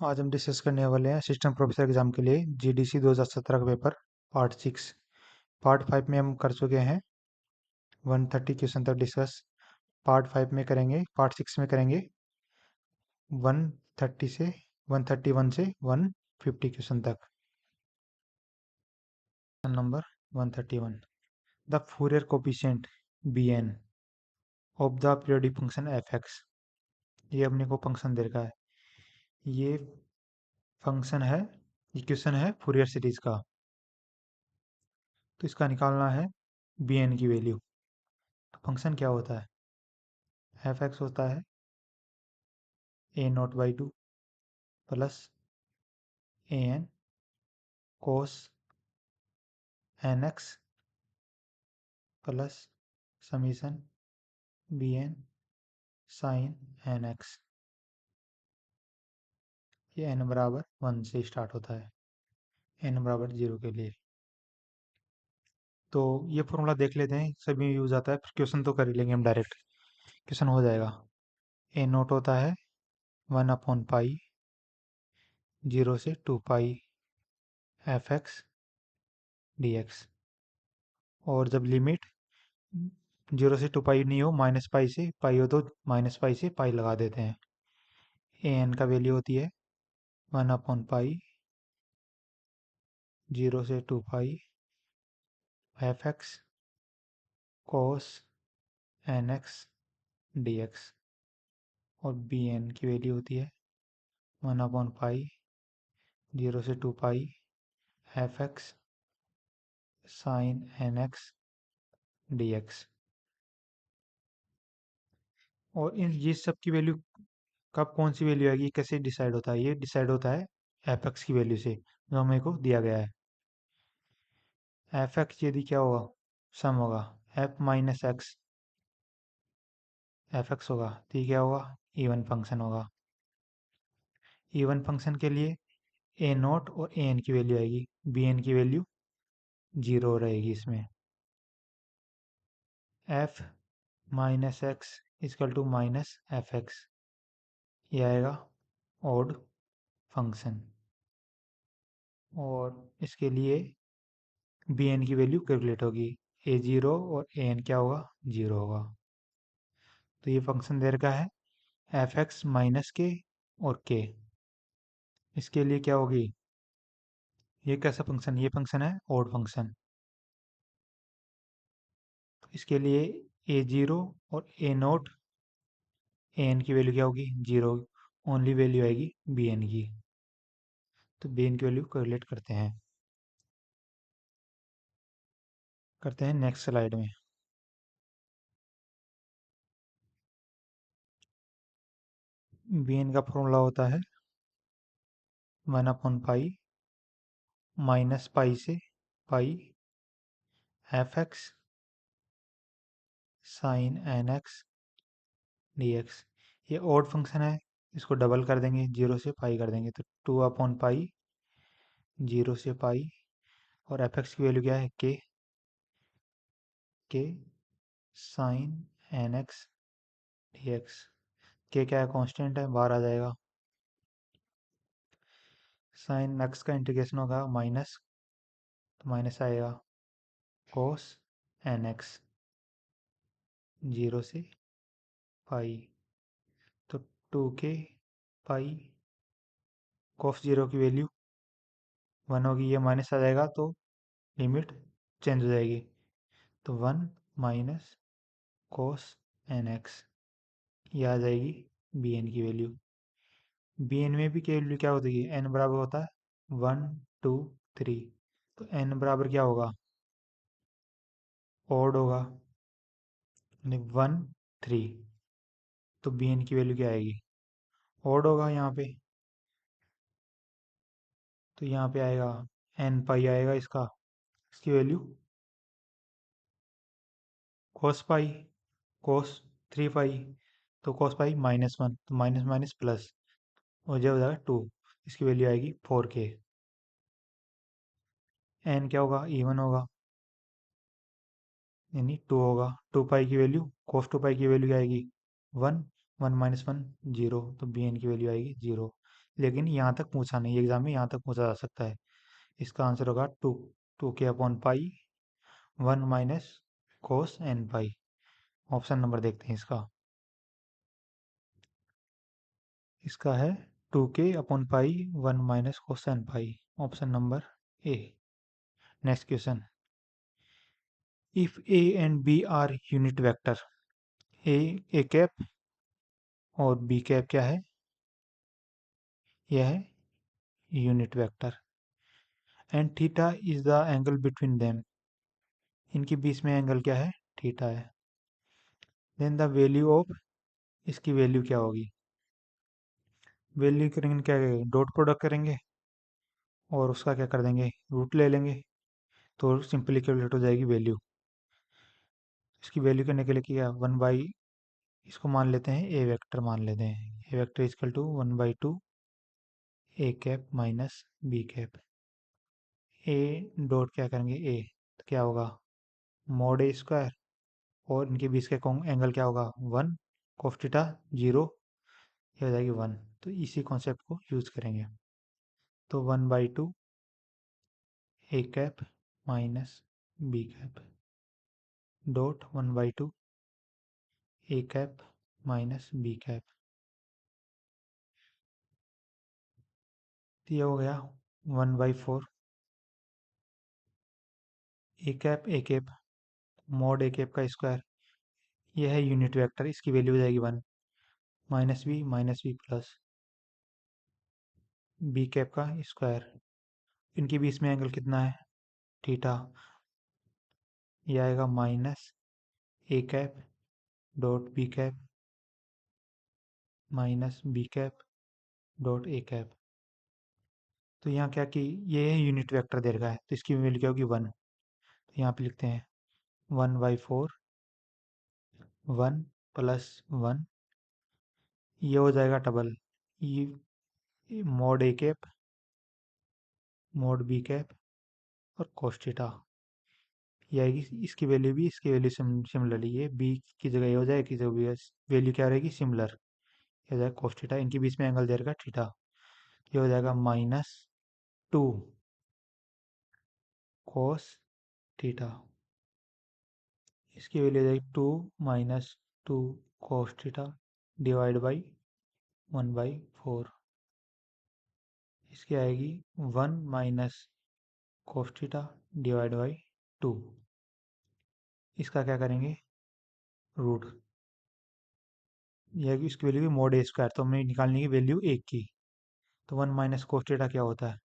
आज हम डिस्कस करने वाले हैं असिस्टेंट प्रोफेसर एग्जाम के लिए जीडीसी 2017 का पेपर पार्ट 6। पार्ट 5 में हम कर चुके हैं 130 क्वेश्चन तक डिस्कस। पार्ट 5 में करेंगे, पार्ट 6 में करेंगे 130 से 131 से 150 क्वेश्चन तक। Number 131, the Fourier coefficient bn of the periodic function fx। ये अपने को फंक्शन दे रखा है, ये फंक्शन है, ये क्वेश्चन है फूरियर सीरीज का। तो इसका निकालना है bn की वैल्यू। तो फंक्शन क्या होता है? एफ एक्स होता है a0/2 plus an cos nx plus summation bn sin nx। ये n बराबर 1 से स्टार्ट होता है, n बराबर 0 के लिए। तो ये फॉर्मूला देख लेते हैं, सभी में यूज आता है। फिर क्वेश्चन तो कर ही लेंगे हम डायरेक्ट, क्वेश्चन हो जाएगा। a0 होता है 1/पाई 0 से 2 pi F x D X. और जब लिमिट 0 से 2 पाई नहीं हो, माइनस पाई से पाई हो, तो माइनस पाई से पाई लगा देते हैं। ए एन का वैल्यू होती है 1/पाई 0 से 2 pi F X cos N X D X. और बी एन की वैल्यू होती है 1/पाई 0 से 2 pi F X sine N X D X. और इन ये सब की वैल्यू कब कौन सी वैल्यू आएगी, कैसे डिसाइड होता है? ये डिसाइड होता है एफ एक्स की वैल्यू से, जो हमें को दिया गया है। एफ एक्स यदि क्या होगा, सम होगा, F minus X F X होगा, तो ये क्या होगा, इवन फंक्शन होगा। इवन फंक्शन के लिए ए नोट और ए एन की वैल्यू आएगी, बी एन की वैल्यू 0 रहेगी इसमें। F minus X is equal to minus F X, ये आएगा ऑड फंक्शन। और इसके लिए बी एन की वैल्यू कैलकुलेट होगी, ए 0 और ए एन क्या होगा, 0 होगा। तो ये फंक्शन दे रखा है एफ एक्स माइनस के और के। इसके लिए क्या होगी, ये कैसा फंक्शन, ये फंक्शन है ऑड फंक्शन। तो इसके लिए ए 0 और ए नोट ए एन की वैल्यू क्या होगी, 0। ओनली वैल्यू आएगी बी एन की। तो बी एन की वैल्यू कैलकुलेट करते हैं नेक्स्ट स्लाइड में। बी एन का फॉर्मूला होता है 1/पाई माइनस पाई से pi F X sine N X D X. ये ऑड फंक्शन है, इसको डबल कर देंगे, 0 से पाई कर देंगे, तो 2/पाई 0 से पाई। और एफ एक्स की वैल्यू क्या है, K sine N X D X. K क्या है, कांस्टेंट है, बाहर आ जाएगा। साइन एक्स का इंटीग्रेशन होगा माइनस, तो माइनस आएगा कोस एन एक्स 0 से पाई। तो 2 के पाई कोस 0 की वैल्यू 1 होगी, ये माइनस आ जाएगा तो लिमिट चेंज हो जाएगी। तो 1 माइनस कोस एन एक्स, ये आ जाएगी बी एन की वैल्यू। बी एन में भी की वैल्यू क्या होती है, एन बराबर होता है 1 2 3। तो एन बराबर क्या होगा, ऑड होगा, 1 3। तो बी एन की वैल्यू क्या आएगी, ऑड होगा यहाँ पे। तो यहाँ पे आएगा एन पाई आएगा इसका, इसकी वैल्यू कोस पाई कोस 3 पाई। तो कोस पाई -1, तो माइनस माइनस प्लस हो जाएगा 2। इसकी वैल्यू आएगी 4 के। एन क्या होगा, इवन होगा, यानी 2 होगा। 2 पाई की वैल्यू, कोस 2 पाई की वैल्यू क्या आएगी, 1 1 -1 0। तो बी एन की वैल्यू आएगी 0। लेकिन यहाँ तक पूछा नहीं एग्जाम में, यहाँ तक पूछा जा सकता है। इसका आंसर होगा 2k/पाई 1 minus cos N pi. Option number देखते हैं इसका। इसका है 2k/पाई 1 minus cos N pi, option number A. Next question, if A and B are unit vector, A cap और बी कैप क्या है? यह है unit vector. And theta is the angle between them, इनके बीच में एंगल क्या है? थीटा है। देन द वैल्यू ऑफ, इसकी वैल्यू क्या होगी? वैल्यू करेंगे क्या, डॉट प्रोडक्ट करेंगे और उसका क्या कर देंगे, रूट ले लेंगे, तो सिंपली कैलकुलेट हो जाएगी वैल्यू। इसकी वैल्यू करने के लिए क्या, 1/, इसको मान लेते हैं ए वेक्टर मान लेते हैं। A vector is equal to 1/2 A cap minus B cap. A dot क्या करेंगे ए, तो क्या होगा मॉड ए स्क्वायर, और इनके बीच का एंगल क्या होगा 1 cos थीटा 0, ये हो जाएगी 1। तो इसी कॉन्सेप्ट को यूज करेंगे। तो 1/2 A cap minus B cap dot 1/2 A cap minus B cap, तो ये हो गया 1/4 A cap mod A cap का स्क्वायर, ये है यूनिट वेक्टर, इसकी वैल्यू हो जाएगी 1 minus B plus B cap का स्क्वायर। इनके बीच में एंगल कितना है? थीटा। ये आएगा minus A cap dot B cap minus B cap dot A cap. तो यहाँ क्या कि ये है यूनिट वेक्टर दे रखा है, तो इसकी वैल्यू क्या होगी 1। तो यहाँ पे लिखते हैं 1/4 1 प्लस 1, ये हो जाएगा डबल, ये mod A cap mod B cap और cos थीटा। ये आएगी, इसकी वैल्यू भी इसकी वैल्यू सिमिलरली, ये बी की जगह ये हो जाएगी, जो भी वैल्यू क्या रहेगी सिमिलर, ये हो जाएगा cos थीटा, इनके बीच में एंगल दे रखा थीटा, ये हो जाएगा -2 cos थीटा। इसकी वैल्यू हो जाएगी 2 cos थीटा डिवाइड बाई 1/4। इसकी आएगी 1 cos थीटा डिवाइड बाई 2। इसका क्या करेंगे रूट, यह इसकी वैल्यू भी मॉड ए स्क्वायर, तो हमें निकालने की वैल्यू एक की। तो 1 cos थीटा क्या होता है,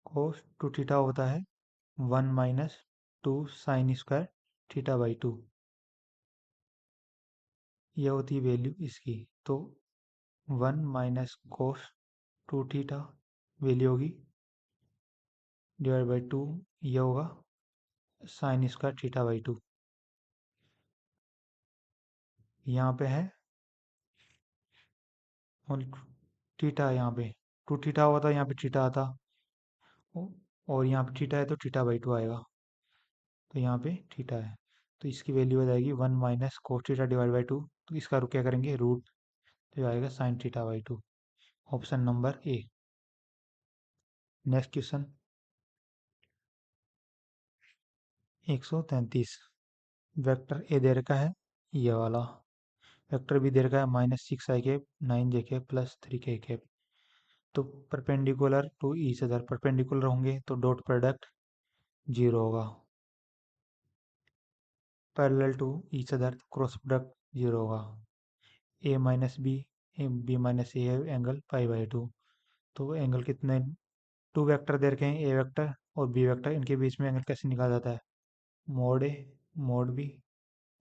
cos 2 थीटा होता है 1 - 2 sin स्क्वायर थीटा बाई 2, यह होती है वैल्यू इसकी। तो 1 cos 2 थीटा वैल्यू होगी डिवाइड बाई 2, यह होगा साइन स्क्वायर थीटा बाई 2। यहाँ पे है और थीटा, यहाँ पे 2 थीटा होता, यहाँ पे थीटा आता, और यहाँ पे थीटा है तो थीटा बाई 2 आएगा, तो यहाँ पे थीटा है, तो इसकी वैल्यू हो जाएगी 1 cos थीटा डिवाइड बाई 2। तो इसका क्या करेंगे रूट, तो आएगा sine theta by 2, option number A. Next question 133, vector A दे रखा है, ये वाला वेक्टर भी दे रखा है -6i cap 9j cap plus 3k cap. तो perpendicular to each other, perpendicular होंगे तो डॉट प्रोडक्ट 0 होगा, parallel to each other cross product 0 होगा। A minus B, B minus A angle π/2। तो एंगल कितने, टू वेक्टर दे रखे हैं ए वेक्टर और बी वेक्टर, इनके बीच में एंगल कैसे निकाला जाता है मॉड ए मॉड बी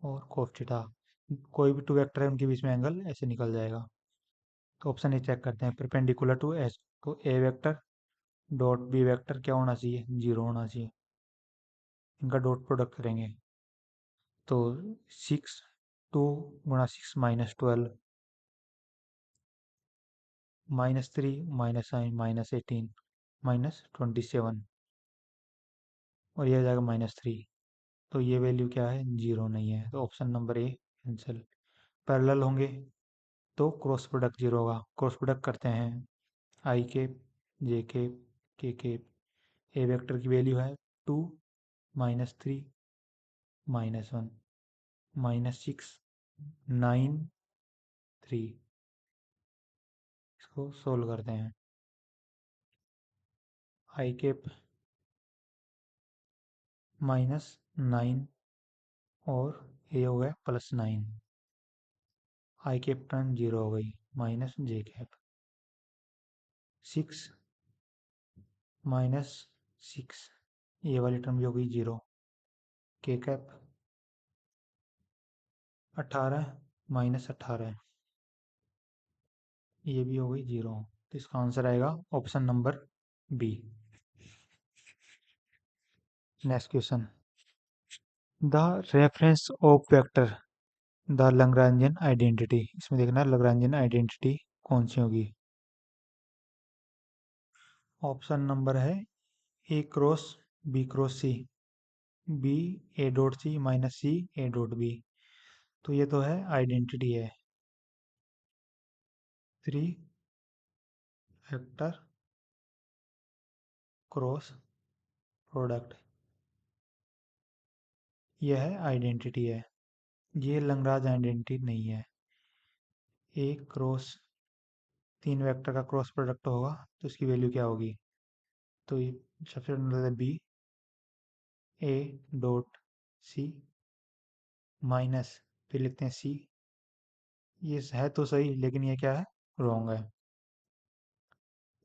और cos थीटा, कोई भी टू वेक्टर है उनके बीच में एंगल ऐसे निकल जाएगा। तो ऑप्शन ए चेक करते हैं, परपेंडिकुलर टू एच, तो A vector dot B vector क्या होना चाहिए 0 होना चाहिए, इनका डॉट प्रोडक्ट करेंगे तो 6 2 गुणा 6 -12 -3 -9 -18 -27, और ये हो जाएगा -3। तो ये वैल्यू क्या है 0 नहीं है, तो ऑप्शन नंबर ए कैंसिल। पैरेलल होंगे तो क्रॉस प्रोडक्ट जीरो होगा। क्रॉस प्रोडक्ट करते हैं। आई कैप, जे कैप, के कैप। ए वेक्टर की वैल्यू है 2, -3, -1, -6, 9, 3। इसको सोल्व करते हैं। आई कैप -9 और ए हो गया +9। आई कैप टर्म जीरो हो गई, माइनस जे कैप। 6 -6, ये वाली टर्म भी हो गई जीरो। के कैप 18 -18, ये भी हो गई जीरो। तो इसका आंसर आएगा option number B. Next question. The reference of vector the Lagrangian identity. इसमें देखना लैग्रांजियन आइडेंटिटी कौन सी होगी। ऑप्शन नंबर है A cross B cross C, B A dot C minus C A dot B. तो ये तो है आइडेंटिटी है। 3 वेक्टर क्रॉस प्रोडक्ट, यह है आइडेंटिटी है। ये लैग्रांज आइडेंटिटी नहीं है। ए क्रॉस 3 वेक्टर का क्रॉस प्रोडक्ट होगा तो इसकी वैल्यू क्या होगी। तो ये सबसे पहले B A dot C minus, फिर लिखते हैं सी। ये है तो सही, लेकिन ये क्या है, रॉन्ग है।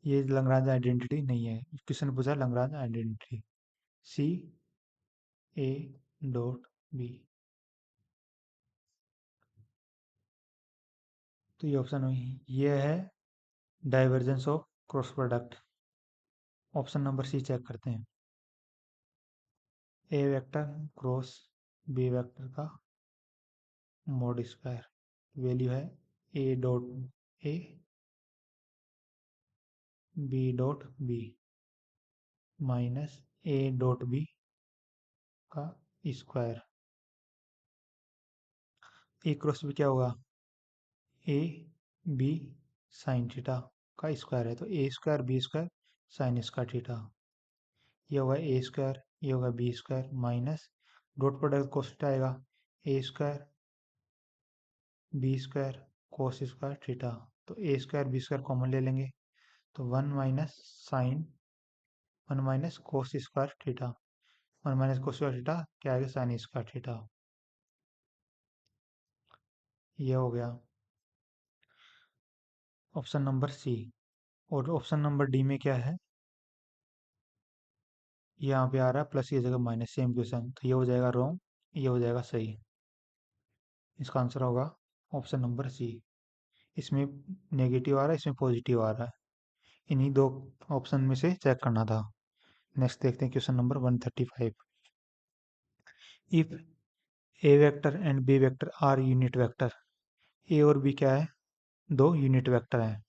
ये लैग्रांज आइडेंटिटी नहीं है। क्वेश्चन पूछा Lagrange identity. C A dot B, तो ये ऑप्शन हुई। ये है divergence of cross product. Option number C check करते हैं। A vector cross B vector का मॉड स्क्वायर, वैल्यू है A dot A B dot B minus A dot B का स्क्वायर। ए क्रॉस बी क्या होगा, ए बी साइन थीटा का square है। तो A square B square sine square theta, ये होगा ए स्क्वायर, ये होगा B square minus dot product cos theta आएगा, A square B square cos square theta. तो A square B square common ले लेंगे, तो 1 minus cos square theta, 1 - cos square theta क्या आएगा, साइन स्क्वायर थीटा। ये हो गया ऑप्शन नंबर सी। और ऑप्शन नंबर डी में क्या है, यहाँ पे आ रहा है प्लस की जगह माइनस, सेम क्वेश्चन। तो ये हो जाएगा रॉन्ग, ये हो जाएगा सही। इसका आंसर होगा ऑप्शन नंबर सी। इसमें नेगेटिव आ रहा है, इसमें पॉजिटिव आ रहा है। इन्हीं दो ऑप्शन में से चेक करना था। नेक्स्ट देखते हैं question number 135। If A vector and B vector are unit vector, A और बी क्या है, दो यूनिट वेक्टर हैं।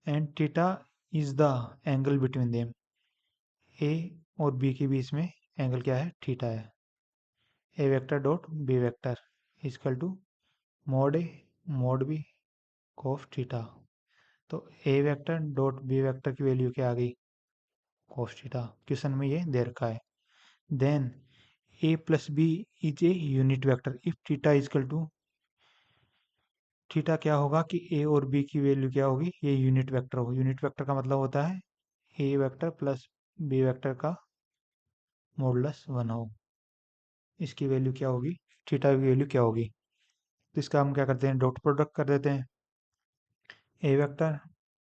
And theta is the angle between them, A और बी के बीच में एंगल क्या है, थीटा है। A vector dot B vector is equal to mod A mod B cos theta. तो A vector dot B vector की value क्या आ गई, कॉस थीटा। क्वेश्चन में ये दे रखा है। Then A plus B is a unit vector if theta is equal to, theta क्या होगा कि ए और बी की वैल्यू क्या होगी, ये यूनिट वेक्टर होगी। यूनिट वेक्टर का मतलब होता है A vector plus B vector का मॉडुलस 1 हो। इसकी वैल्यू क्या होगी, थीटा की वैल्यू क्या होगी। तो इसका हम क्या करते हैं, डॉट प्रोडक्ट कर देते हैं। A vector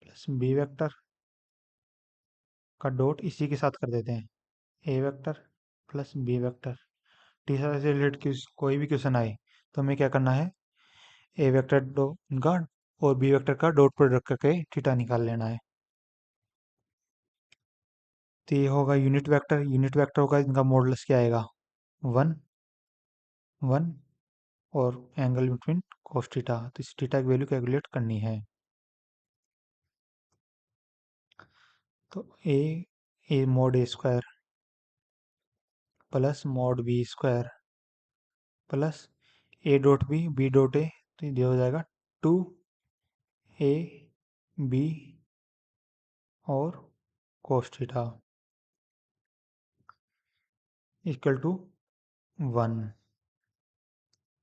plus B vector का डॉट इसी के साथ कर देते हैं, A vector plus B vector. Theta से रिलेटेड कोई भी क्वेश्चन आए तो हमें क्या करना है, ए वेक्टर का और बी वेक्टर का डॉट प्रोडक्ट करके थीटा निकाल लेना है। तो ये होगा यूनिट वेक्टर, यूनिट वेक्टर होगा, इनका मॉडुलस क्या आएगा, 1 1 और एंगल बिटवीन cos थीटा। तो इस थीटा की वैल्यू कैलकुलेट करनी है। तो A mod A square plus mod B square plus A dot B dot A, तो ये हो जाएगा 2ab और cos थीटा इक्वल टू 1।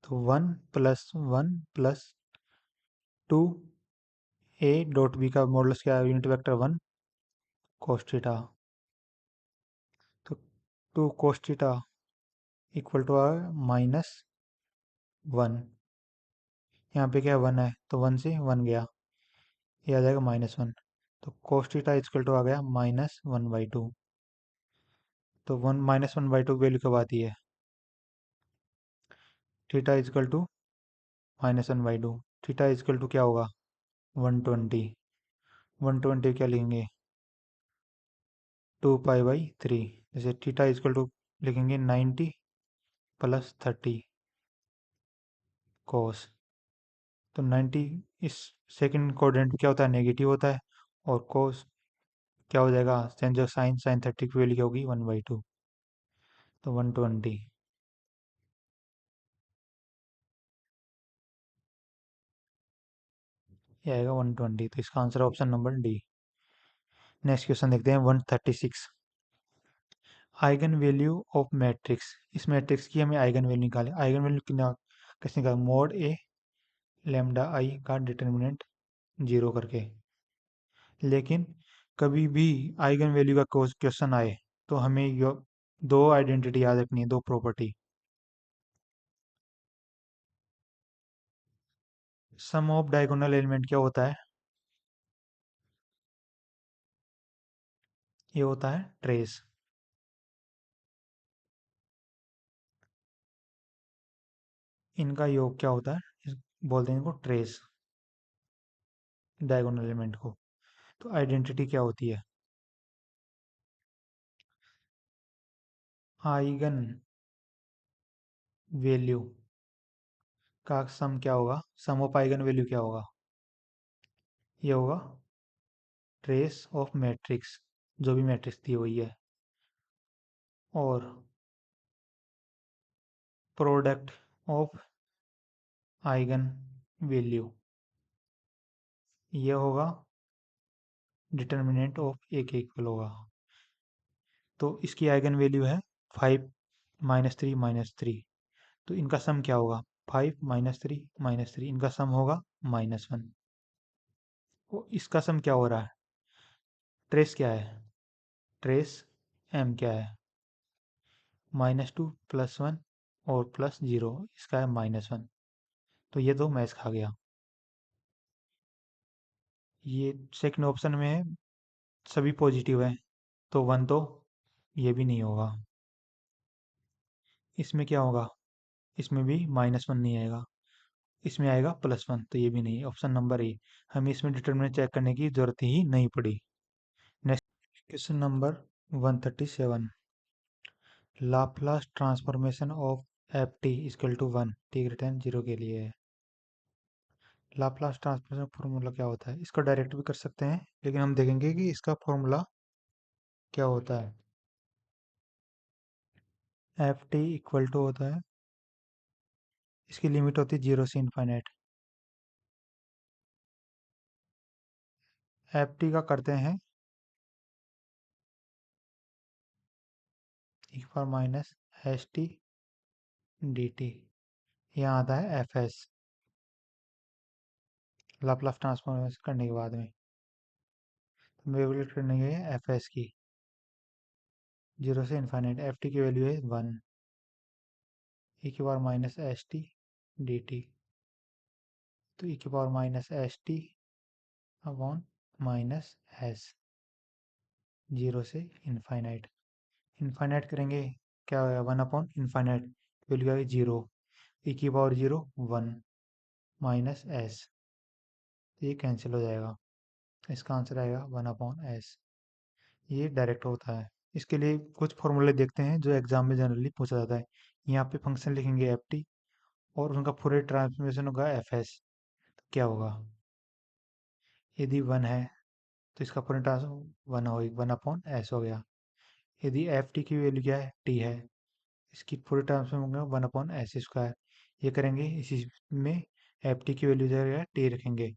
तो 1 + 1 + 2 ए डॉट बी का मॉडुलस क्या है, यूनिट वेक्टर 1 cos थीटा। तो 2 cos थीटा इक्वल टू आ -1। यहाँ पे क्या 1 है, तो 1 से 1 गया, ये आ जाएगा -1। तो cos थीटा इक्वल टू आ गया -1/2। तो 1 वैल्यू कब आती है, theta equal to -1/2। Theta equal to क्या होगा 120। 120 क्या लिखेंगे 2π/3। जैसे थीटा इक्वल टू लिखेंगे 90 + 30 cos। तो 90 इस सेकंड कोऑर्डिनेट क्या होता है, नेगेटिव होता है, और cos क्या हो जाएगा, जो साइन 30 की वैल्यू क्या होगी 1/2। तो 120 ये आएगा 120। तो इसका answer option number D. Next question देखते हैं 136। Eigen value of matrix. इस मैट्रिक्स की हमें आइगन वैल्यू निकाले। आइगन वैल्यू कैसे निकाल, मोड ए लैम्डा आई का डिटर्मिनेंट 0 करके। लेकिन कभी भी आइगन वैल्यू का क्वेश्चन आए तो हमें दो आइडेंटिटी याद रखनी है, दो property. Sum of diagonal element क्या होता है, ये होता है ट्रेस। इनका योग क्या होता है, बोलते हैं इनको ट्रेस, डायगोनल एलिमेंट को। तो आइडेंटिटी क्या होती है, आइगन वैल्यू का सम क्या होगा, सम ऑफ आइगन वैल्यू क्या होगा, ये होगा ट्रेस ऑफ मैट्रिक्स, जो भी मैट्रिक्स दी हुई है, और प्रोडक्ट ऑफ आइगन वैल्यू ये होगा डिटर्मिनेंट ऑफ ए के इक्वल होगा। तो इसकी आइगन वैल्यू है 5 -3 -3। तो इनका सम क्या होगा, 5 - 3 - 3, इनका सम होगा -1। तो इसका सम क्या हो रहा है, ट्रेस क्या है, ट्रेस m क्या है, -2 + 1 और +0, इसका है -1। तो ये दो मैच खा गया। ये सेकंड ऑप्शन में है, सभी पॉजिटिव है, तो 1 तो ये भी नहीं होगा। इसमें क्या होगा, इसमें भी -1 नहीं आएगा, इसमें आएगा +1, तो ये भी नहीं, ऑप्शन नंबर ए। हमें इसमें डिटरमिनेंट चेक करने की जरूरत ही नहीं पड़ी। Next question number 137। Laplace transformation of F T equal to 1 t 0 के लिए है। लाप्लास ट्रांसफॉर्मेशन फॉर्मूला क्या होता है, इसको डायरेक्ट भी कर सकते हैं, लेकिन हम देखेंगे कि इसका फॉर्मूला क्या होता है। एफ टी इक्वल टू होता है, इसकी लिमिट होती है 0 से इनफाइनाइट। एफ टी का करते हैं e⁻st dt, यहाँ आता है एफ एस, लाप्लास ट्रांसफॉर्मेशन करने के बाद में। तो वेवलेट करने के एफ एस की 0 से इनफाइनाइट, एफ टी की वैल्यू है 1, e⁻st dt। तो e⁻st अपॉन -s, 0 से इनफाइनाइट। इनफाइनाइट करेंगे क्या होगा, 1/इनफाइनाइट, वैल्यू आएगी 0, e⁻0 1 -s, तो ये कैंसिल हो जाएगा, इसका आंसर आएगा 1/s। ये डायरेक्ट होता है। इसके लिए कुछ फॉर्मूले देखते हैं जो एग्जाम में जनरली पूछा जाता है। यहाँ पे फंक्शन लिखेंगे एफ टी और उनका पूरे ट्रांसफॉर्मेशन होगा एफ एस। क्या होगा, यदि 1 है तो इसका पूरे ट्रांसफॉर्म 1 हो, 1/s हो गया। यदि एफ टी की वैल्यू क्या है, टी है, इसकी पूरे ट्रांसफॉर्म होगा 1/s स्क्वायर। ये करेंगे, इसी में एफ टी की वैल्यू जगह टी रखेंगे।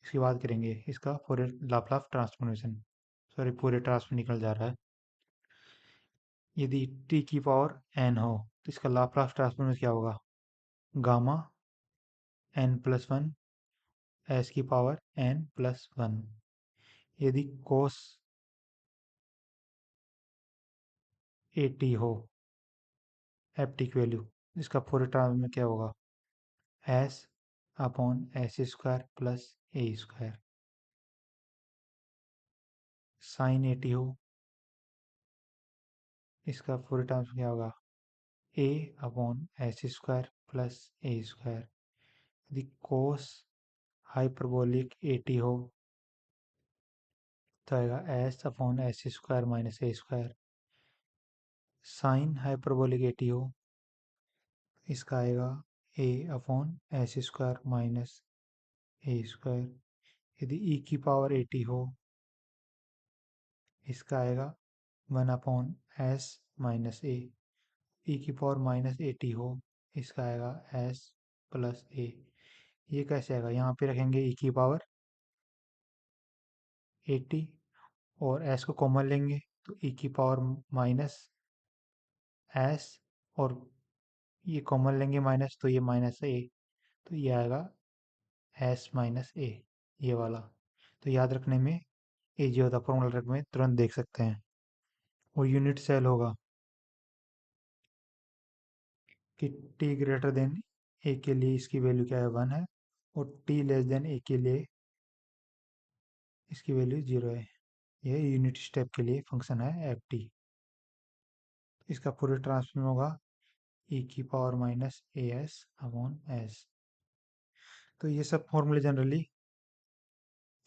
इसके बाद करेंगे इसका पूरे लाप्लास ट्रांसफॉर्मेशन, सॉरी पूरे ट्रांसफॉर्म निकल जा रहा है। यदि टी की पावर एन हो तो इसका लाप्लास ट्रांसफॉर्मेशन क्या होगा, gamma N plus one S की पावर एन प्लस वन। यदि कोस ए टी हो एफ टी की वैल्यू, इसका पूरे ट्रांसफॉर्म में क्या होगा, S upon S square plus A square. Sine A T हो, इसका पूरे टर्म्स क्या होगा, A upon S square plus A square. यदि कोस हाइपरबोलिक ए टी हो तो आएगा S upon S square minus A square. Sine hyperbolic A T हो, इसका आएगा ए upon S square minus A square. यदि ई की पावर ए टी हो, इसका आएगा वन अपॉन एस माइनस ए। ई की पावर माइनस ए टी हो, इसका आएगा एस प्लस ए। ये कैसे आएगा, यहाँ पे रखेंगे ई की पावर ए टी और एस को कॉमन लेंगे तो ई की पावर माइनस एस, और ये कॉमन लेंगे माइनस तो ये माइनस ए, तो ये आएगा एस माइनस ए, ये वाला। तो याद रखने में इजी होता, फॉर्मूला रख में तुरंत देख सकते हैं। और यूनिट सेल होगा कि टी ग्रेटर देन ए के लिए इसकी वैल्यू क्या है, वन है, और टी लेस देन ए के लिए इसकी वैल्यू जीरो है। यह यूनिट स्टेप के लिए फंक्शन है एफ टी। इसका पूरे ट्रांसफॉर्म होगा ई की power minus A S upon S. तो ये सब फॉर्मूले जनरली,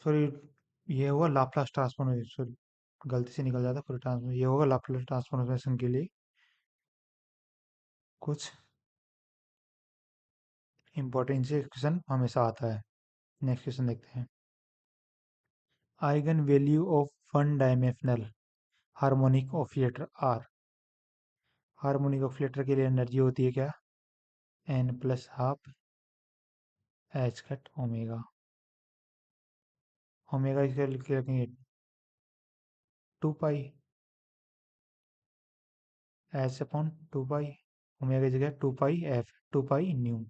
सॉरी ये होगा लाप्लास ट्रांसफॉर्मेशन, गलती से निकल जाता पूरे ट्रांसफॉर्म, ये होगा लाप्लास ट्रांसफॉर्मेशन के लिए कुछ इंपॉर्टेंट से क्वेश्चन हमेशा आता है। नेक्स्ट क्वेश्चन देखते हैं। Eigen value of one dimensional harmonic oscillator are. Harmonic oscillator के लिए एनर्जी होती है क्या, N plus half H cut omega. Omega इसके लिए रखेंगे two pi H upon two pi, omega की जगह two pi F, two pi nu,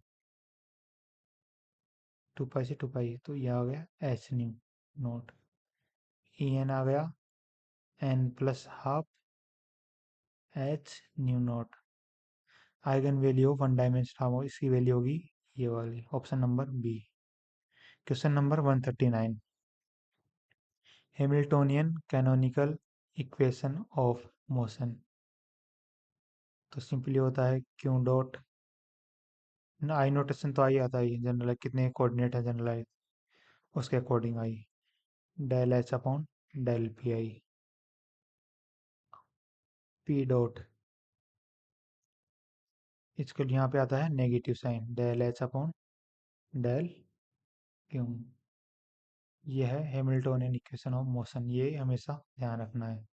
two pi से टू पाई, तो यह आ गया H nu naught. E N आ गया N plus half H nu naught. Eigen value of one dimensional, इसकी वैल्यू होगी ये वाली, option number B. Question number 139। Hamiltonian canonical equation of motion. तो सिंपली होता है क्यू डॉट, आई नोटेशन तो आई आता ही जनरल, कितने कोऑर्डिनेट है जनरलाइज उसके according I, del H upon del P I. P dot, इसके यहाँ पे आता है negative sign, del H upon del Q. ये है हैमिल्टोनियन इक्वेशन ऑफ मोशन, ये हमेशा ध्यान रखना है।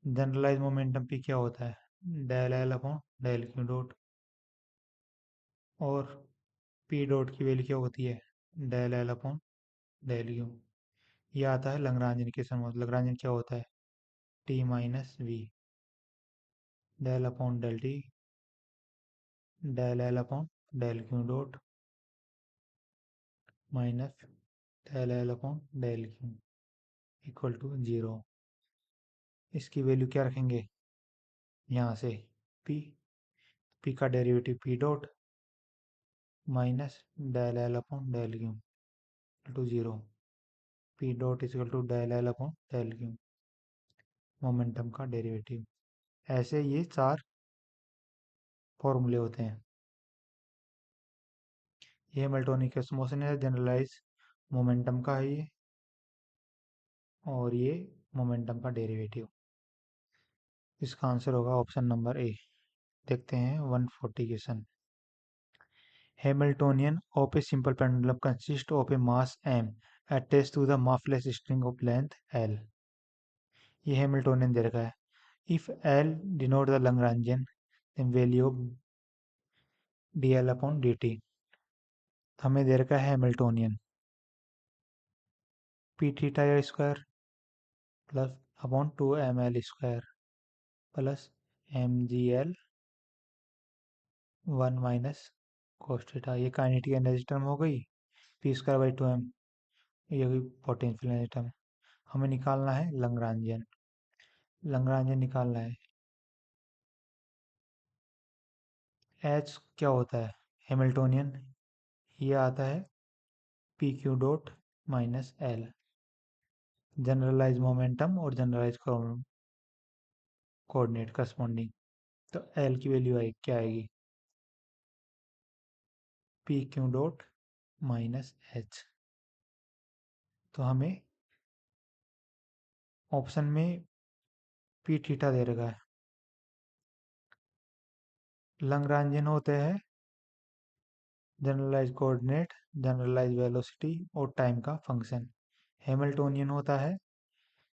जनरलाइज मोमेंटम पे क्या होता है, del L upon del Q dot, और पी डॉट की वैल्यू क्या होती है, del L upon del Q. ये आता है लग्रांजियन इक्वेशन। लग्रांजियन क्या होता है, T minus V, del upon del T, del L upon del Q dot minus del L upon del Q equal to zero. इसकी वैल्यू क्या रखेंगे यहाँ से, पी, पी का derivative P dot minus del L upon del Q to zero. P dot equal to del L upon del Q, momentum का derivative. ऐसे ये चार फॉर्मूले होते हैं। ये हैमिल्टोनिक मोशन है, जनरलाइज मोमेंटम का है ये, और ये मोमेंटम का डेरिवेटिव। इसका आंसर होगा ऑप्शन नंबर ए। देखते हैं 140 question. Hamiltonian of a simple pendulum consists of a mass m attached to the massless string of length l। ये हैमिल्टोनियन दे रखा है। If l denote the Lagrangian, then value of dl upon dt। हमें दे रखा है Hamiltonian P theta square plus upon 2ml square plus mgl 1 minus cos theta. ये kinetic energy term हो गई, P square by 2m, ये हुई potential energy term. हमें निकालना है लैग्रांजियन। लैग्रांजियन निकालना है। H क्या होता है? हैमिल्टोनियन। ये आता है P Q dot minus L, generalize momentum और जनरलाइज कोऑर्डिनेट करस्पॉन्डिंग। तो एल की वैल्यू क्या आएगी? P Q dot minus H. तो हमें ऑप्शन में पी थीटा दे रखा है। लैग्रांजियन होते हैं जनरलाइज कोऑर्डिनेट, जनरलाइज वेलोसिटी और टाइम का फंक्शन। हैमिल्टोनियन होता है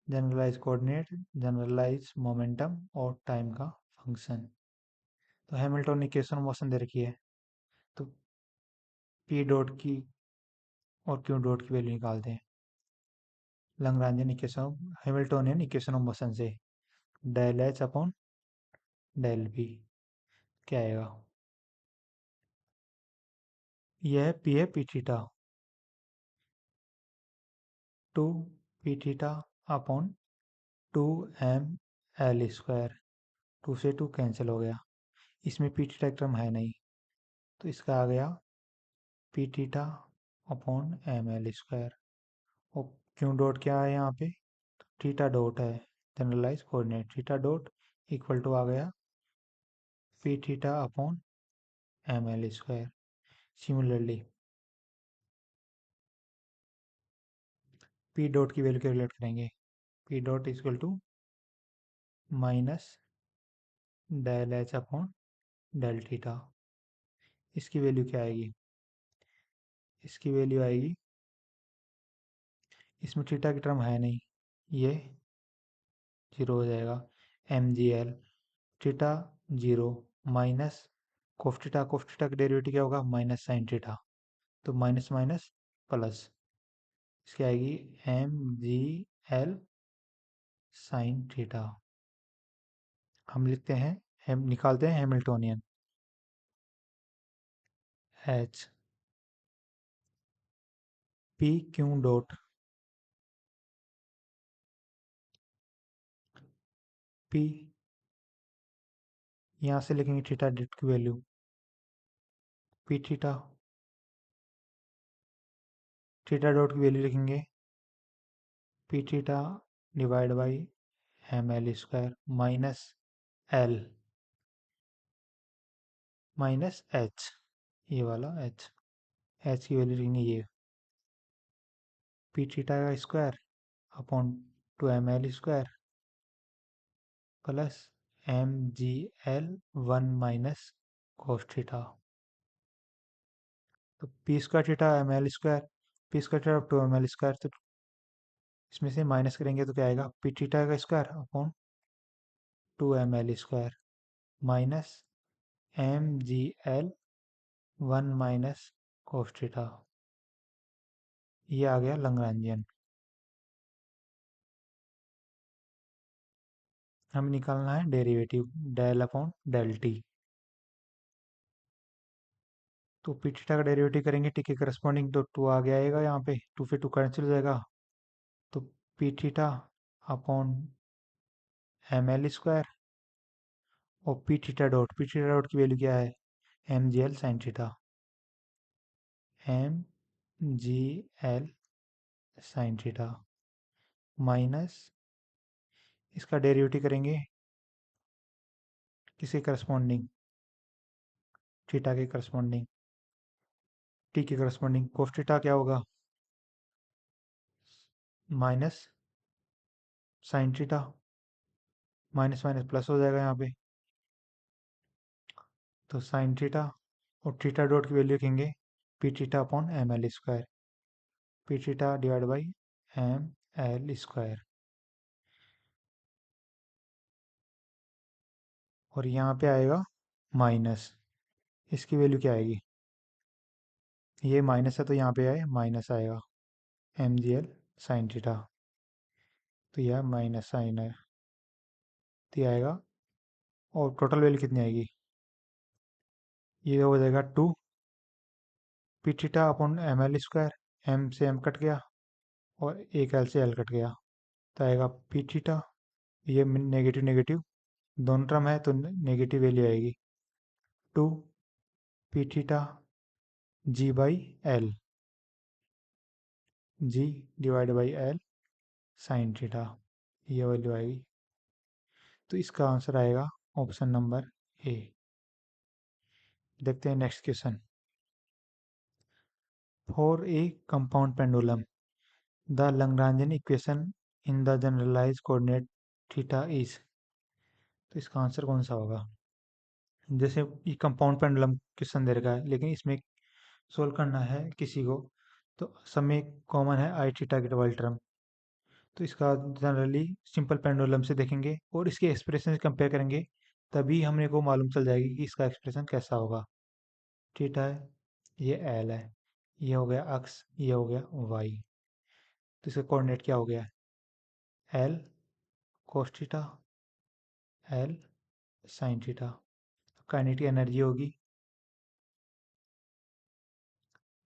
जनरलाइज कोऑर्डिनेट, जनरलाइज मोमेंटम और टाइम का फंक्शन। तो हैमिल्टन इक्वेशन मोशन दे रखी है, तो पी डॉट की और क्यू डॉट की वैल्यू निकालते हैं Lagrangian equation, Hamiltonian equation of motion से। Del H upon del B क्या आएगा? यह पी है P theta, 2 P theta upon 2ml square. 2 से 2 कैंसिल हो गया, इसमें पी थीटा टर्म है नहीं, तो इसका आ गया P theta upon ml square. और क्यू डॉट क्या है यहाँ पे? थीटा डॉट है, generalize coordinate. Theta dot equal to आ गया P theta upon ml square. Similarly P dot की वैल्यू कैलकुलेट करेंगे। P dot equal to minus del H upon del theta. इसकी वैल्यू क्या आएगी? इसकी वैल्यू आएगी, इसमें थीटा की टर्म है नहीं, ये जीरो हो जाएगा। M G L theta zero minus cos theta. Cos theta का डेरिवेटिव क्या होगा? Minus sine theta. तो माइनस माइनस प्लस, इसकी आएगी M G L sine theta. हम लिखते हैं, हम निकालते हैं Hamiltonian. H P Q dot P, यहाँ से लिखेंगे थीटा डॉट की value P theta. Theta dot की वैल्यू लिखेंगे P theta divide by M L square minus L minus H, ये वाला एच। एच की वैल्यू लिखेंगे ये पी थीटा का square upon 2ml square plus M G L 1 minus cos theta. तो P square theta M L square, P square theta 2ml square, तो इसमें से माइनस करेंगे तो क्या आएगा? पी थीटा का square upon 2ml square minus M G L 1 minus cos theta. ये आ गया लैग्रांजियन। हमें निकालना है derivative del upon del T. तो पी थीटा का डेरिवेटिव करेंगे टी के करस्पॉन्डिंग, तो 2 आगे आएगा, यहाँ पे 2 से 2 कैंसिल हो जाएगा। तो P theta upon M L square और पी थीटा डॉट की वैल्यू क्या है? M G L sine theta. M G L sine theta minus, इसका डेरिवेटिव करेंगे किसके करस्पॉन्डिंग? थीटा के करस्पॉन्डिंग। टी के करस्पॉन्डिंग कोस थीटा क्या होगा? Minus sine theta, minus minus plus हो जाएगा यहाँ पे, तो साइन थीटा और थीटा डॉट की वैल्यू रखेंगे P theta upon M L square. P theta divide by M L square. और यहाँ पे आएगा माइनस इसकी वैल्यू क्या आएगी? ये माइनस है तो यहाँ पे आए माइनस आएगा, mgl साइन थीटा। तो यह माइनस साइन है, तो ये आएगा। और टोटल वैल्यू कितनी आएगी? ये हो जाएगा 2 P theta upon M L square. M से एम कट गया और एक एल से एल कट गया, तो आएगा पी थीटा। ये नेगेटिव नेगेटिव दोनों टर्म है तो नेगेटिव वैल्यू आएगी, 2 P theta G by L, G divide by L sine theta, ये वैल्यू आएगी। तो इसका आंसर आएगा ऑप्शन नंबर ए। देखते हैं next question. For a compound pendulum the Lagrangian equation in the generalized coordinate theta is. तो इसका answer कौन सा होगा? जैसे ये कंपाउंड पेंडुलम क्वेश्चन दे रखा है, लेकिन इसमें सोल्व करना है किसी को, तो सब में कॉमन है आई थीटा के डबल टर्म। तो इसका जनरली सिंपल पेंडुलम से देखेंगे और इसके एक्सप्रेशन से कंपेयर करेंगे, तभी हमने को मालूम चल जाएगी कि इसका एक्सप्रेशन कैसा होगा। थीटा है, ये एल है, ये हो गया अक्स, ये हो गया वाई। तो इसका कोऑर्डिनेट क्या हो गया? L cos theta, L sine theta. Kinetic energy होगी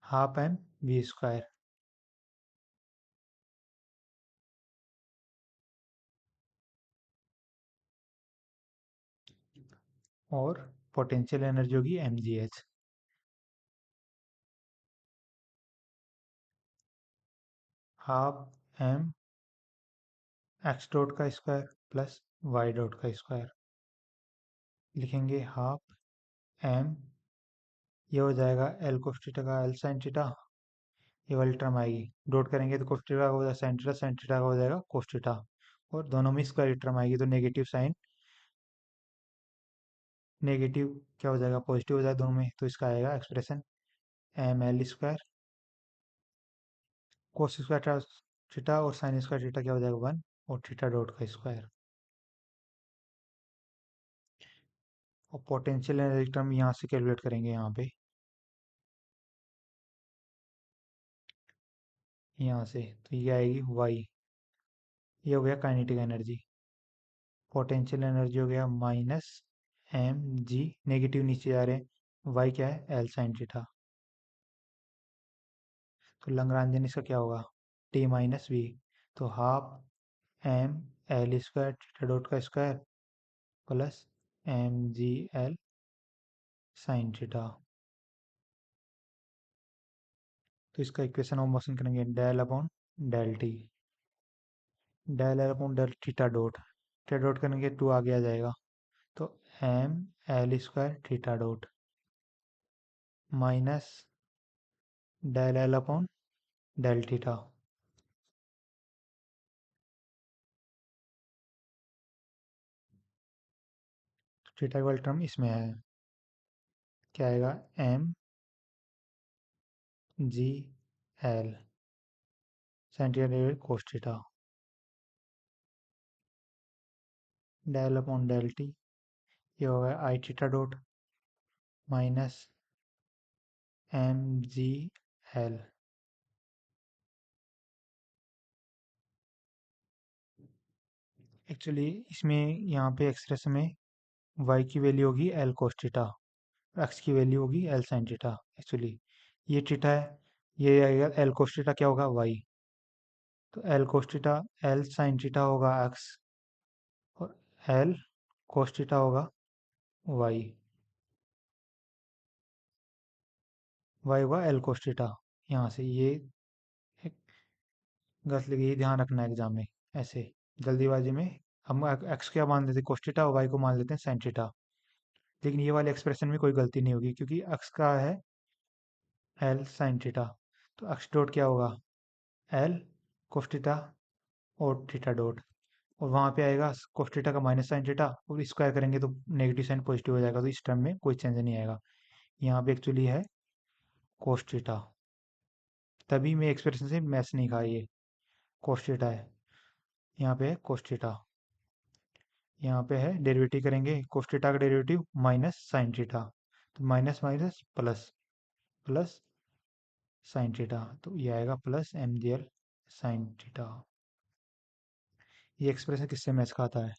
हाफ एम वी स्क्वायर। और पोटेंशियल एनर्जी होगी M G H. Half M X dot का स्क्वायर प्लस वाई डॉट का स्क्वायर। लिखेंगे हाफ एम, ये हो जाएगा एल कोस थीटा का एल साइन थीटा, ये वाली टर्म आएगी। डॉट करेंगे तो कोस थीटा का हो जाएगा साइन थीटा, साइन थीटा का हो जाएगा कोस थीटा। और दोनों में स्क्वायर टर्म आएगी तो नेगेटिव साइन नेगेटिव क्या हो जाएगा, पॉजिटिव हो जाएगा दोनों में। तो इसका आएगा expression M L square cos square theta और साइन स्क्वायर थीटा क्या हो जाएगा 1, और थीटा डॉट का स्क्वायर। और पोटेंशियल एनर्जी टर्म यहाँ से कैलकुलेट करेंगे, यहाँ से तो ये आएगी वाई। ये हो गया काइनेटिक एनर्जी। पोटेंशियल एनर्जी हो गया माइनस एम जी, नेगेटिव नीचे जा रहे हैं, वाई क्या है एल साइन थीटा। तो लैग्रांजियन इसका क्या होगा? T minus V. तो half M L square theta dot का square plus M G L sine theta. तो इसका इक्वेशन ऑफ मोशन करेंगे del upon del T, del L upon del theta dot, theta dot करेंगे 2 आगे आ जाएगा, तो M L square theta dot minus del L upon del theta. Theta का term इसमें है, क्या आएगा M G L sine theta divide cos theta, del upon del T, ये होगा I theta dot minus M G L. Actually इसमें यहाँ पे एक्सप्रेशन में y की वैल्यू होगी एल कोस थीटा, x की वैल्यू होगी एल साइन थीटा। एक्चुअली ये थीटा है, ये आएगा एल कोस थीटा क्या होगा y, तो L cos theta L sine theta होगा x, और एल कोस थीटा होगा y, y होगा एल कोस थीटा। यहाँ से ये एक गलत लगी, ये ध्यान रखना है एग्जाम में, ऐसे जल्दीबाजी में हम एक्स क्या मान लेते हैं कोस थीटा और वाई को मान लेते हैं साइन थीटा। लेकिन ये वाले एक्सप्रेशन में कोई गलती नहीं होगी, क्योंकि एक्स का है एल साइन थीटा, तो एक्स डॉट क्या होगा एल कोस थीटा और थीटा डॉट, और वहाँ पे आएगा कोस थीटा का माइनस साइन थीटा, और स्क्वायर करेंगे तो नेगेटिव साइन पॉजिटिव हो जाएगा, तो इस टर्म में कोई चेंज नहीं आएगा। यहाँ पे एक्चुअली है कोस थीटा, तभी मैं एक्सप्रेशन से मैच नहीं खा, ये कोस थीटा है, यहाँ पे है कोस थीटा। यहाँ पे है डेरिवेटिव करेंगे कोस थीटा का डेरिवेटिव माइनस साइन थीटा, तो minus minus plus, plus sine theta, तो ये आएगा plus M G L sine theta. ये एक्सप्रेशन किससे मैच खाता है?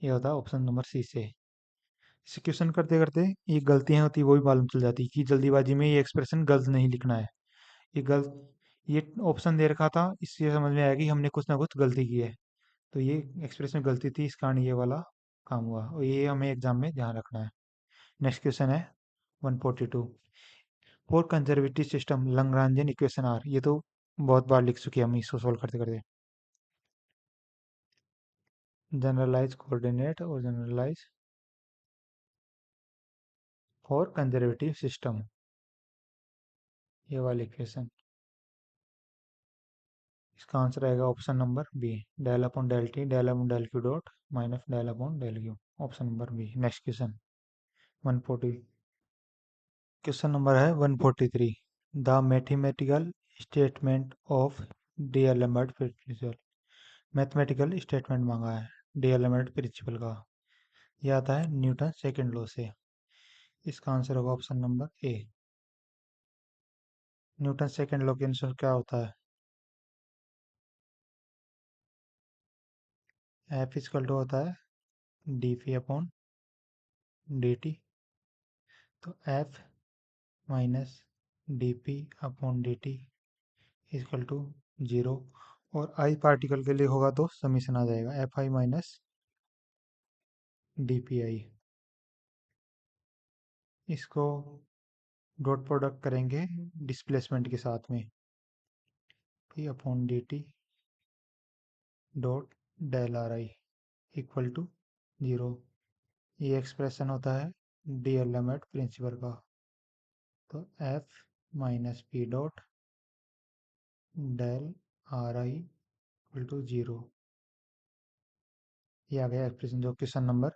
ये होता है ऑप्शन नंबर सी से। इसे क्वेश्चन करते करते ये गलतियां होती वो भी मालूम चल जाती कि जल्दीबाजी में ये एक्सप्रेशन गलत नहीं लिखना है। ये गलत, ये ऑप्शन दे रखा था, इससे समझ में आया कि हमने कुछ ना कुछ गलती की है। तो ये एक्सप्रेशन में गलती थी, इस कारण ये वाला काम हुआ, और ये हमें एग्जाम में ध्यान रखना है। नेक्स्ट क्वेश्चन है 142। For conservative system Lagrangian equation are, ये तो बहुत बार लिख चुके हैं हम इसको सोल्व करते करते। जनरलाइज कोऑर्डिनेट और जनरलाइज फॉर कंजर्वेटिव सिस्टम, ये वाली इक्वेशन, इसका आंसर आएगा option number B, del upon del T del upon del Q dot minus del upon del Q, option number B. Next question 140, question number है 143। The mathematical statement of D'Alembert principle, mathematical statement मांगा है डीएलएमएट principal का। यह आता है Newton second law से। इसका answer होगा ऑप्शन नंबर ए। न्यूटन सेकंड लॉ के अनुसार क्या होता है? एफ इजकल टू होता है D P upon D T, तो F minus D P upon D T equal to zero, और आई पार्टिकल के लिए होगा तो समीशन आ जाएगा F I minus D P I. इसको डॉट प्रोडक्ट करेंगे डिस्प्लेसमेंट के साथ में, P upon D T dot del R I equal to zero. ये एक्सप्रेशन होता है डी एलिमेंट प्रिंसिपल का, तो F minus P dot del R I equal to zero. ये आ गया एक्सप्रेशन जो क्वेश्चन नंबर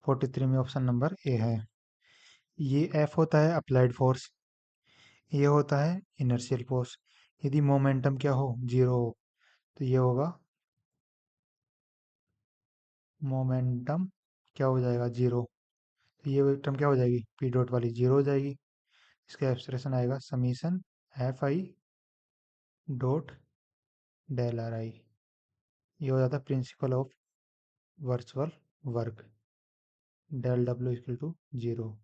43 में ऑप्शन नंबर ए है। ये एफ होता है अप्लाइड फोर्स, ये होता है इनर्शियल फोर्स। यदि मोमेंटम क्या हो, जीरो हो, तो ये होगा मोमेंटम क्या हो जाएगा, जीरो। तो ये टर्म क्या हो जाएगी, पी डॉट वाली जीरो हो जाएगी। इसका एक्सप्रेशन आएगा summation F I dot del R I. ये हो जाता है principle of virtual work, del W equal to zero.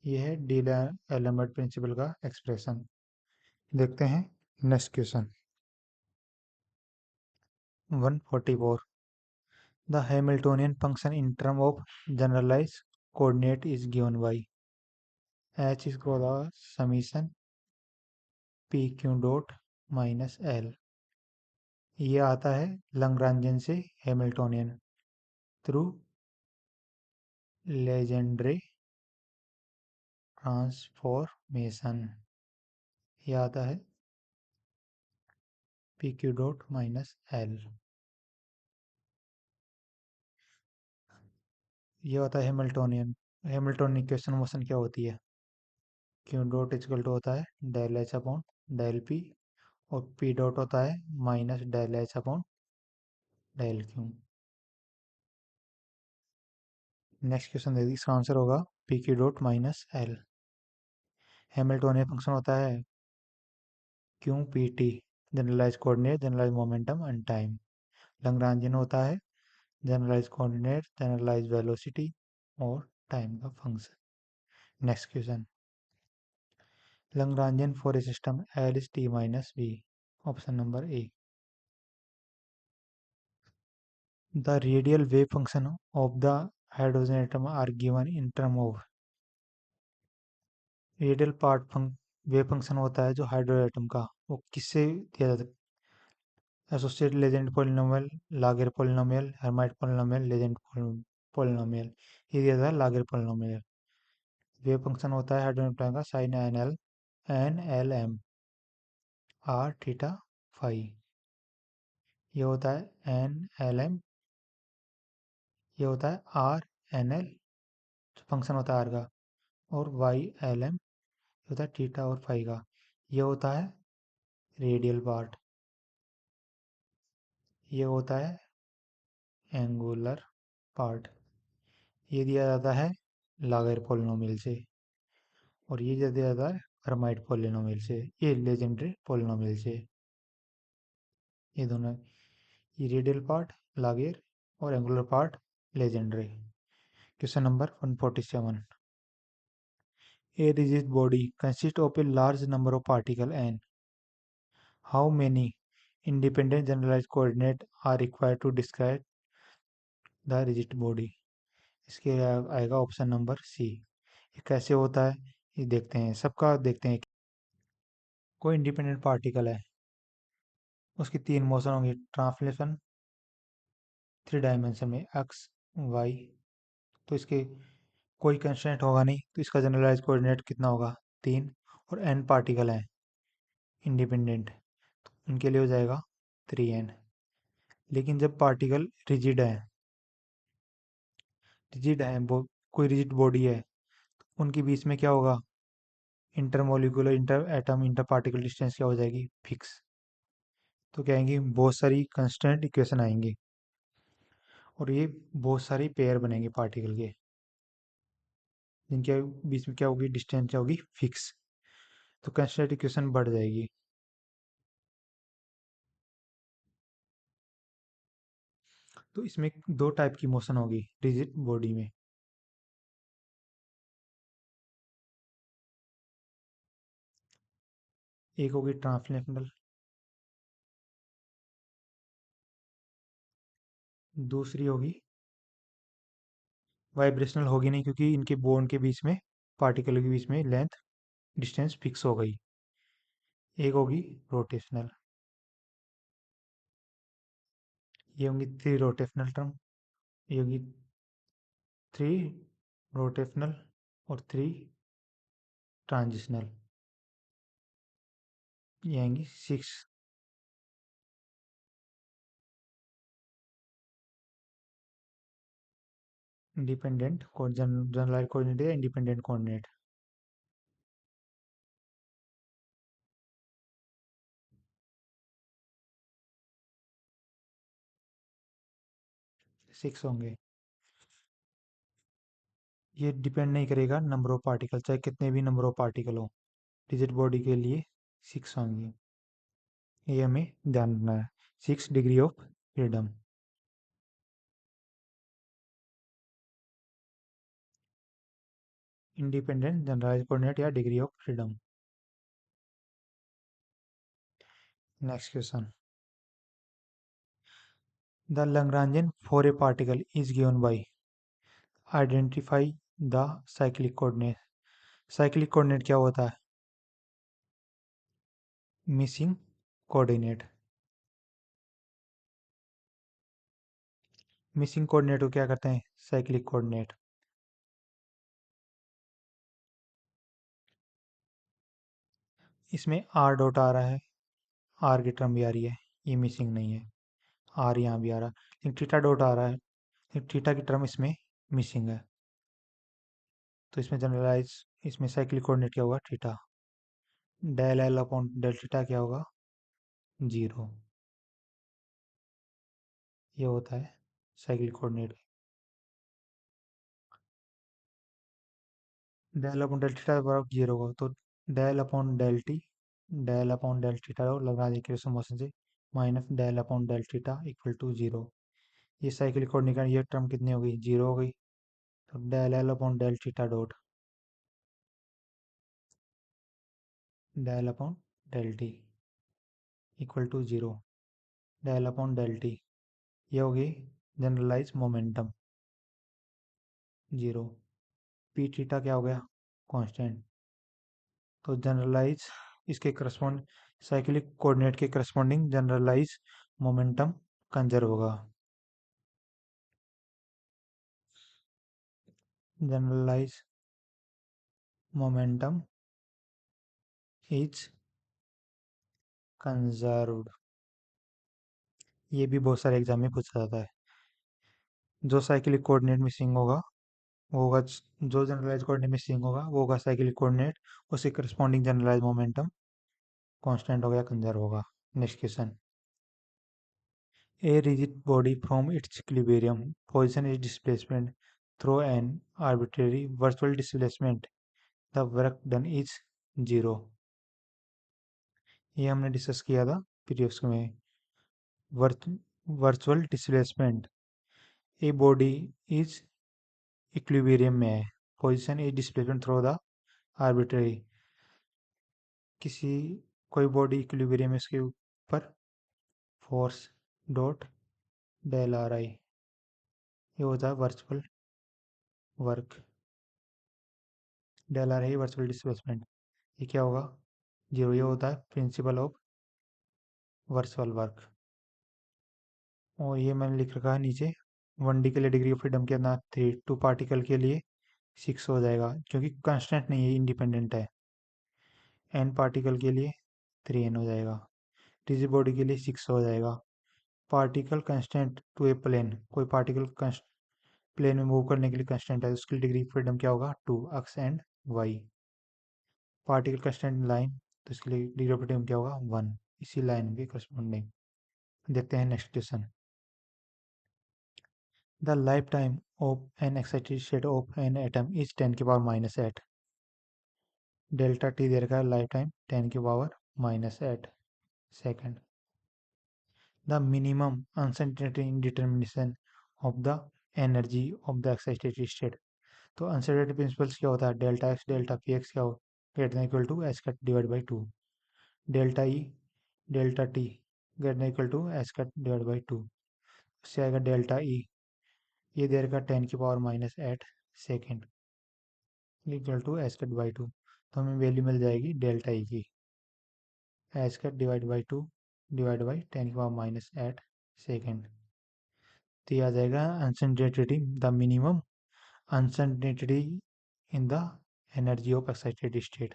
ये है डी एलिमेंट प्रिंसिपल का एक्सप्रेशन। देखते हैं next question 144। The Hamiltonian function in term of generalize coordinate is given by, H is equal summation P Q dot minus L. ये आता है Lagrangian से Hamiltonian through Legendre transformation. ये आता है P Q dot minus L. ये होता है हैमिल्टोनियन। हैमिल्टोनियन इक्वेशन मोशन क्या होती है, क्यू डॉट इक्वल टू होता है del H upon del P, और पी डॉट होता है minus del H upon del Q. Next question देखिए, इसका आंसर होगा P Q dot minus L. Hamiltonian function होता है Q P T, generalize coordinate generalize momentum and time. Lagrangian होता है जनरलाइज कोऑर्डिनेट जनरलाइज वेलोसिटी और टाइम का function. Next question, Lagrangian for a system L is T minus B, option number A. The radial wave function of the hydrogen atom are given in term of, radial part wave function होता है जो hydrogen atom का, वो किससे दिया जाता है? Associate Legendre polynomial, Laguerre polynomial, Hermite polynomial, Legendre polynomial. ये दिया था लागेर पोलिनोमियल। वेव फंक्शन होता है हाइड्रोजन एटम का psi N L M R theta phi. ये होता है एन एल एम, ये होता है आर एन एल, फंक्शन होता है आर का, और वाई एल एम होता है थीटा और फाई का। ये होता है रेडियल पार्ट, ये होता है एंगुलर पार्ट। ये दिया जाता है लागर पोलिनोमियल से, और ये ज़्यादा ज़्यादा है हर्माइट पोलिनोमियल से, ये लेजेंड्री पोलिनोमियल से। ये दोनों, ये रेडियल पार्ट लागेर और angular part legendary. Question number 147। A rigid body consists of a large number of particles and how many independent generalized coordinates are required to describe the rigid body? इसके आएगा option number सी। ये कैसे होता है ये देखते हैं, सबका देखते हैं। कोई इंडिपेंडेंट पार्टिकल है, उसकी तीन मोशन होंगी, ट्रांसलेशन थ्री डायमेंशन में एक्स वाई, तो इसके कोई कंस्ट्रेंट होगा नहीं, तो इसका जनरलाइज कोऑर्डिनेट कितना होगा, तीन। और एन पार्टिकल है इंडिपेंडेंट, तो उनके लिए हो जाएगा 3n। लेकिन जब पार्टिकल रिजिड है कोई रिजिड बॉडी है, तो उनके बीच में क्या होगा, intermolecular inter atom inter particle distance क्या हो जाएगी, फिक्स। तो क्या आएंगी, बहुत सारी कंस्टेंट इक्वेशन आएंगी, और ये बहुत सारी पेयर बनेंगे पार्टिकल के, जिनके बीच में क्या होगी, डिस्टेंस क्या होगी, फिक्स। तो कंस्टेंट इक्वेशन बढ़ जाएगी। तो इसमें दो टाइप की मोशन होगी रिजिड बॉडी में। एक होगी ट्रांसलेशनल, दूसरी होगी वाइब्रेशनल, होगी नहीं क्योंकि इनके बोन के बीच में, पार्टिकल के बीच में लेंथ डिस्टेंस फिक्स हो गई। एक होगी रोटेशनल, ये होंगी थ्री रोटेशनल टर्म, ये होगी थ्री रोटेशनल और थ्री ट्रांजिशनल, ये आएंगी सिक्स। इंडिपेंडेंट जनरलाइज कोऑर्डिनेट या इंडिपेंडेंट कोऑर्डिनेट। 6 होंगे। ये डिपेंड नहीं करेगा नंबर ऑफ पार्टिकल, चाहे कितने भी नंबर ऑफ पार्टिकल हो, रिजिड बॉडी के लिए 6 होंगे। ये हमें ध्यान रखना है, 6 degree of freedom. Independent generalized coordinate या degree of freedom. Next question, the Lagrangian for a particle is given by, identify the cyclic coordinate. Cyclic coordinate क्या होता है, मिसिंग कोऑर्डिनेट। मिसिंग कोऑर्डिनेट को क्या करते हैं, साइक्लिक कोऑर्डिनेट। इसमें R dot आ रहा है, आर की टर्म भी आ रही है, ये मिसिंग नहीं है। आर यहाँ भी आ रहा है, लेकिन थीटा डॉट आ रहा है, लेकिन थीटा की टर्म इसमें मिसिंग है। तो इसमें जनरलाइज, इसमें साइक्लिक कोऑर्डिनेट क्या होगा, theta. Del L upon del theta क्या होगा, जीरो। ये होता है cyclic coordinate. Del upon del theta बराबर जीरो होगा, तो del upon del T, del upon del theta लगा दें इक्वेशन मोशन से, minus del upon del theta equal to zero. ये साइक्लिक कोऑर्डिनेट का ये टर्म कितनी हो गई, जीरो हो गई। तो del L upon del theta dot del upon del T equal to zero, del upon del T, ये होगी generalize momentum, zero. P theta क्या हो गया, कांस्टेंट। तो जनरलाइज इसके करस्पॉन्ड, साइक्लिक कोऑर्डिनेट के करस्पॉन्डिंग जनरलाइज मोमेंटम कंजर्व होगा। Generalize momentum is conserved, ये भी बहुत सारे एग्जाम में पूछा जाता है। जो साइक्लिक कोऑर्डिनेट मिसिंग होगा वो होगा, जो जनरलाइज कोऑर्डिनेट मिसिंग होगा वो होगा साइक्लिक कोऑर्डिनेट, उसके करस्पॉन्डिंग जनरलाइज मोमेंटम कांस्टेंट होगा या कंजर्व होगा। Next question, a rigid body from its equilibrium position is displacement through an arbitrary virtual displacement, the work done is zero. ये हमने discuss किया था प्रीवियस में. Virtual displacement, a body is equilibrium में है, position is displacement through the arbitrary. किसी कोई body equilibrium में, इसके ऊपर force dot del R I, ये होता है virtual work. Del R I virtual displacement, ये क्या होगा? जीरो. ये होता है प्रिंसिपल ऑफ वर्चुअल वर्क. और ये मैंने लिख रखा है नीचे. 1D के लिए डिग्री ऑफ फ्रीडम कितना? 3. 2 पार्टिकल के लिए 6 हो जाएगा, क्योंकि कांस्टेंट नहीं है, इंडिपेंडेंट है. n पार्टिकल के लिए 3n हो जाएगा. रिजिड बॉडी के लिए 6 हो जाएगा. Particle constant to a plane, कोई पार्टिकल प्लेन में मूव करने के लिए कांस्टेंट है, उसकी डिग्री ऑफ फ्रीडम क्या होगा? 2. X and Y. Particle constant line, तो इसके लिए डिग्री ऑफ फ्रीडम क्या होगा? 1. इसी लाइन के करस्पॉन्डिंग. देखते हैं next question. The lifetime of an excited state of an atom is 10 की पावर माइनस 8. डेल्टा टी दे रखा है लाइफ टाइम 10 की power minus 8 second. The minimum uncertainty in determination of the energy of the excited state. तो uncertainty principles क्या होता है? Delta X delta P X क्या हो greater than equal to H cut divide by 2. Delta E delta T greater than equal to H cut divide by 2. उससे आएगा delta E, ये दे रखा 10 की power minus 8 second equal to H cut by 2. तो हमें वैल्यू मिल जाएगी डेल्टा ई की H cut divide by 2 divide by 10 की पावर माइनस 8 सेकेंड. तो ये आ जाएगा uncertainty, the minimum uncertainty in the energy of excited state.